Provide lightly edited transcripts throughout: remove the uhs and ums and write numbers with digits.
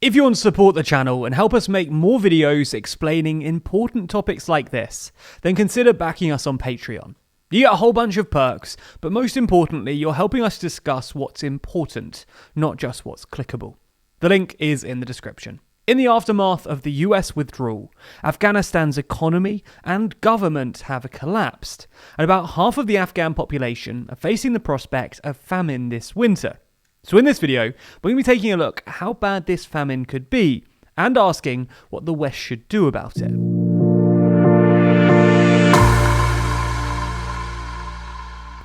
If you want to support the channel and help us make more videos explaining important topics like this, then consider backing us on Patreon. You get a whole bunch of perks, but most importantly, you're helping us discuss what's important, not just what's clickable. The link is in the description. In the aftermath of the US withdrawal, Afghanistan's economy and government have collapsed, and about half of the Afghan population are facing the prospect of famine this winter. So in this video, we're going to be taking a look at how bad this famine could be, and asking what the West should do about it.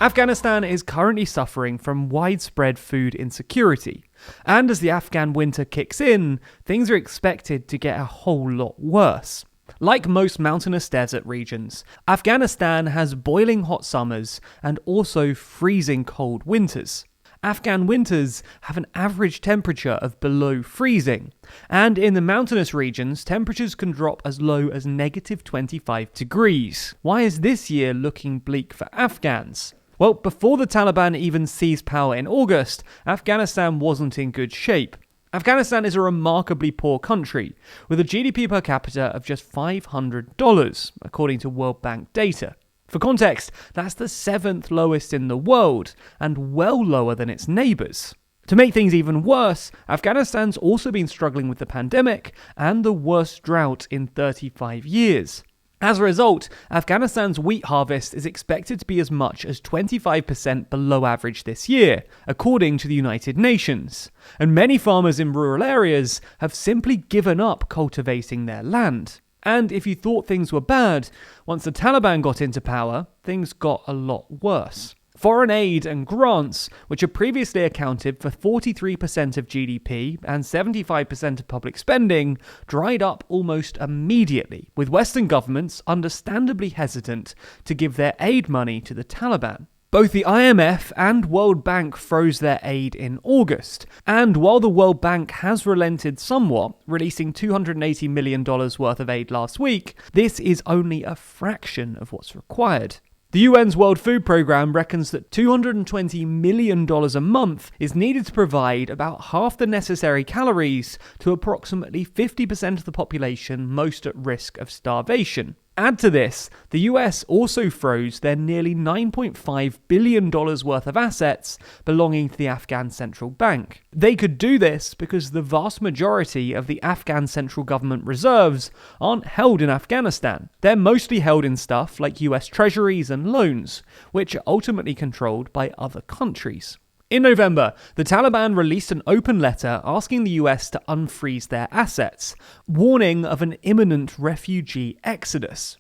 Afghanistan is currently suffering from widespread food insecurity, and as the Afghan winter kicks in, things are expected to get a whole lot worse. Like most mountainous desert regions, Afghanistan has boiling hot summers and also freezing cold winters. Afghan winters have an average temperature of below freezing, and in the mountainous regions, temperatures can drop as low as -25 degrees. Why is this year looking bleak for Afghans? Well, before the Taliban even seized power in August, Afghanistan wasn't in good shape. Afghanistan is a remarkably poor country, with a GDP per capita of just $500, according to World Bank data. For context, that's the 7th lowest in the world, and well lower than its neighbours. To make things even worse, Afghanistan's also been struggling with the pandemic and the worst drought in 35 years. As a result, Afghanistan's wheat harvest is expected to be as much as 25% below average this year, according to the United Nations. And many farmers in rural areas have simply given up cultivating their land. And if you thought things were bad, once the Taliban got into power, things got a lot worse. Foreign aid and grants, which had previously accounted for 43% of GDP and 75% of public spending, dried up almost immediately, with Western governments understandably hesitant to give their aid money to the Taliban. Both the IMF and World Bank froze their aid in August, and while the World Bank has relented somewhat, releasing $280 million worth of aid last week, this is only a fraction of what's required. The UN's World Food Programme reckons that $220 million a month is needed to provide about half the necessary calories to approximately 50% of the population most at risk of starvation. Add to this, the US also froze their nearly $9.5 billion worth of assets belonging to the Afghan central bank. They could do this because the vast majority of the Afghan central government reserves aren't held in Afghanistan. They're mostly held in stuff like US treasuries and loans, which are ultimately controlled by other countries. In November, the Taliban released an open letter asking the US to unfreeze their assets, warning of an imminent refugee exodus.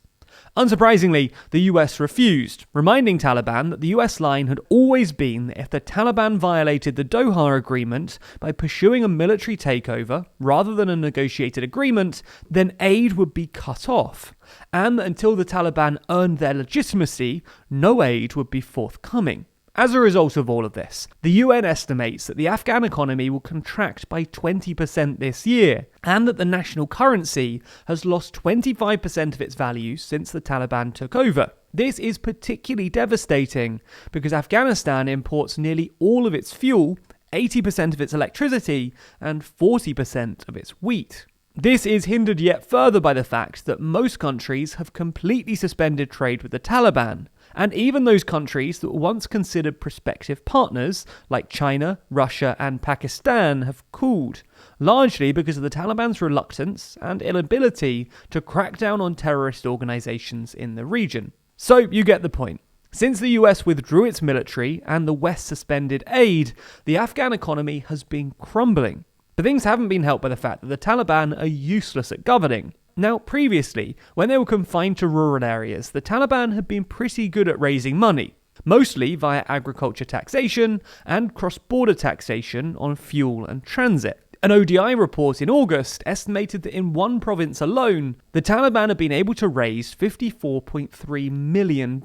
Unsurprisingly, the US refused, reminding Taliban that the US line had always been that if the Taliban violated the Doha Agreement by pursuing a military takeover rather than a negotiated agreement, then aid would be cut off, and that until the Taliban earned their legitimacy, no aid would be forthcoming. As a result of all of this, the UN estimates that the Afghan economy will contract by 20% this year, and that the national currency has lost 25% of its value since the Taliban took over. This is particularly devastating because Afghanistan imports nearly all of its fuel, 80% of its electricity, and 40% of its wheat. This is hindered yet further by the fact that most countries have completely suspended trade with the Taliban, and even those countries that were once considered prospective partners, like China, Russia, and Pakistan, have cooled, largely because of the Taliban's reluctance and inability to crack down on terrorist organizations in the region. So you get the point. Since the US withdrew its military and the West suspended aid, the Afghan economy has been crumbling. But things haven't been helped by the fact that the Taliban are useless at governing. Now, previously, when they were confined to rural areas, the Taliban had been pretty good at raising money, mostly via agriculture taxation and cross-border taxation on fuel and transit. An ODI report in August estimated that in one province alone, the Taliban had been able to raise $54.3 million.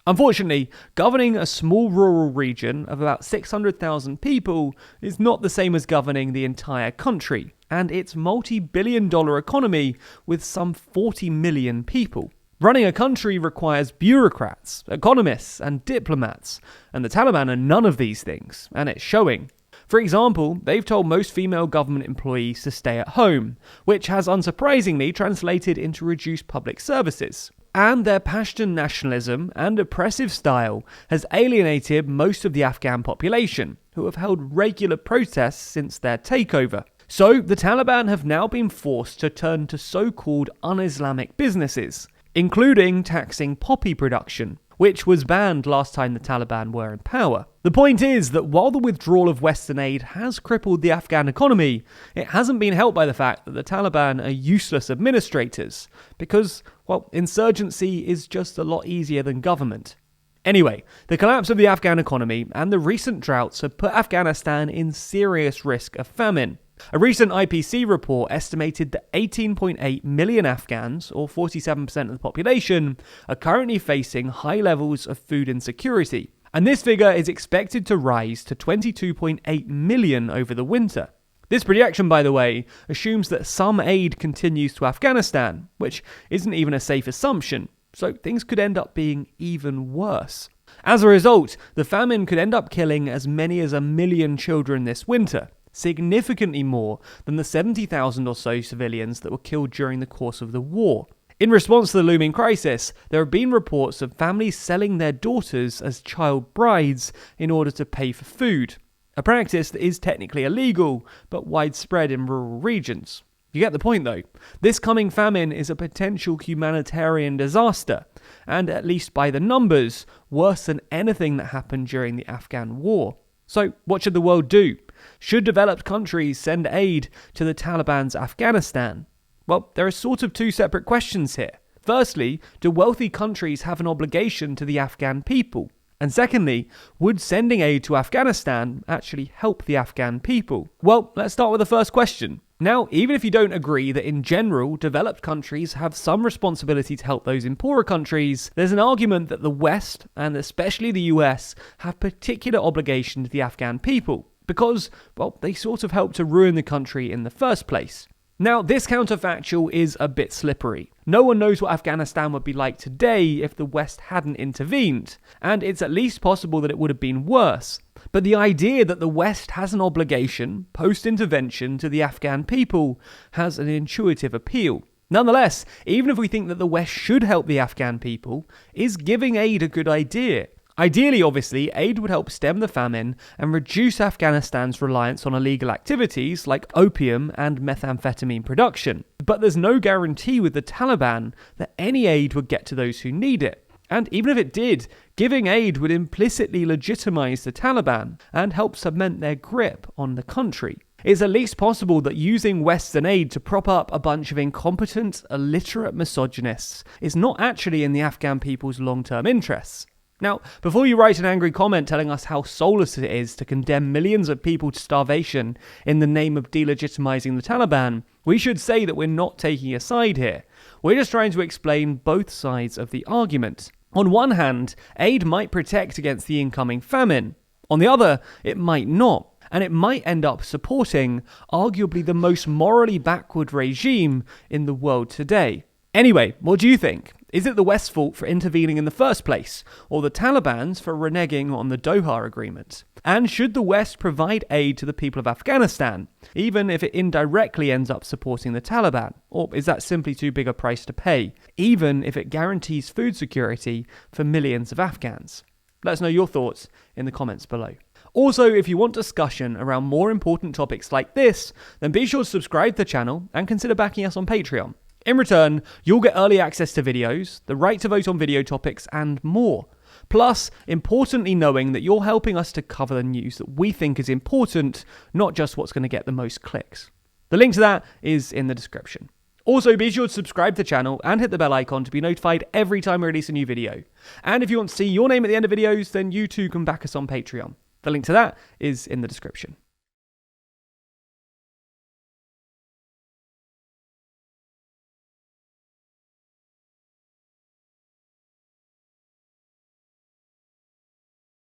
Unfortunately, governing a small rural region of about 600,000 people is not the same as governing the entire country and its multi-billion-dollar economy with some 40 million people. Running a country requires bureaucrats, economists, and diplomats, and the Taliban are none of these things, and it's showing. For example, they've told most female government employees to stay at home, which has unsurprisingly translated into reduced public services. And their Pashtun nationalism and oppressive style has alienated most of the Afghan population, who have held regular protests since their takeover. So the Taliban have now been forced to turn to so-called un-Islamic businesses, including taxing poppy production, which was banned last time the Taliban were in power. The point is that while the withdrawal of Western aid has crippled the Afghan economy, it hasn't been helped by the fact that the Taliban are useless administrators, because, well, insurgency is just a lot easier than government. Anyway, the collapse of the Afghan economy and the recent droughts have put Afghanistan in serious risk of famine. A recent IPC report estimated that 18.8 million Afghans, or 47% of the population, are currently facing high levels of food insecurity, and this figure is expected to rise to 22.8 million over the winter. This projection, by the way, assumes that some aid continues to Afghanistan, which isn't even a safe assumption, so things could end up being even worse. As a result, the famine could end up killing as many as 1 million children this winter, significantly more than the 70,000 or so civilians that were killed during the course of the war. In response to the looming crisis, there have been reports of families selling their daughters as child brides in order to pay for food, a practice that is technically illegal but widespread in rural regions. You get the point though. This coming famine is a potential humanitarian disaster, and at least by the numbers, worse than anything that happened during the Afghan war. So what should the world do? Should developed countries send aid to the Taliban's Afghanistan? Well, there are sort of two separate questions here. Firstly, do wealthy countries have an obligation to the Afghan people? And secondly, would sending aid to Afghanistan actually help the Afghan people? Well, let's start with the first question. Now, even if you don't agree that in general, developed countries have some responsibility to help those in poorer countries, there's an argument that the West, and especially the US, have particular obligation to the Afghan people, because, well, they sort of helped to ruin the country in the first place. Now, this counterfactual is a bit slippery. No one knows what Afghanistan would be like today if the West hadn't intervened, and it's at least possible that it would have been worse. But the idea that the West has an obligation, post-intervention, to the Afghan people has an intuitive appeal. Nonetheless, even if we think that the West should help the Afghan people, is giving aid a good idea? Ideally, obviously, aid would help stem the famine and reduce Afghanistan's reliance on illegal activities like opium and methamphetamine production. But there's no guarantee with the Taliban that any aid would get to those who need it. And even if it did, giving aid would implicitly legitimize the Taliban and help cement their grip on the country. It's at least possible that using Western aid to prop up a bunch of incompetent, illiterate misogynists is not actually in the Afghan people's long-term interests. Now, before you write an angry comment telling us how soulless it is to condemn millions of people to starvation in the name of delegitimizing the Taliban, we should say that we're not taking a side here. We're just trying to explain both sides of the argument. On one hand, aid might protect against the incoming famine. On the other, it might not. And it might end up supporting arguably the most morally backward regime in the world today. Anyway, what do you think? Is it the West's fault for intervening in the first place, or the Taliban's for reneging on the Doha Agreement? And should the West provide aid to the people of Afghanistan, even if it indirectly ends up supporting the Taliban? Or is that simply too big a price to pay, even if it guarantees food security for millions of Afghans? Let us know your thoughts in the comments below. Also, if you want discussion around more important topics like this, then be sure to subscribe to the channel and consider backing us on Patreon. In return, you'll get early access to videos, the right to vote on video topics, and more. Plus, importantly knowing that you're helping us to cover the news that we think is important, not just what's going to get the most clicks. The link to that is in the description. Also, be sure to subscribe to the channel and hit the bell icon to be notified every time we release a new video. And if you want to see your name at the end of videos, then you too can back us on Patreon. The link to that is in the description.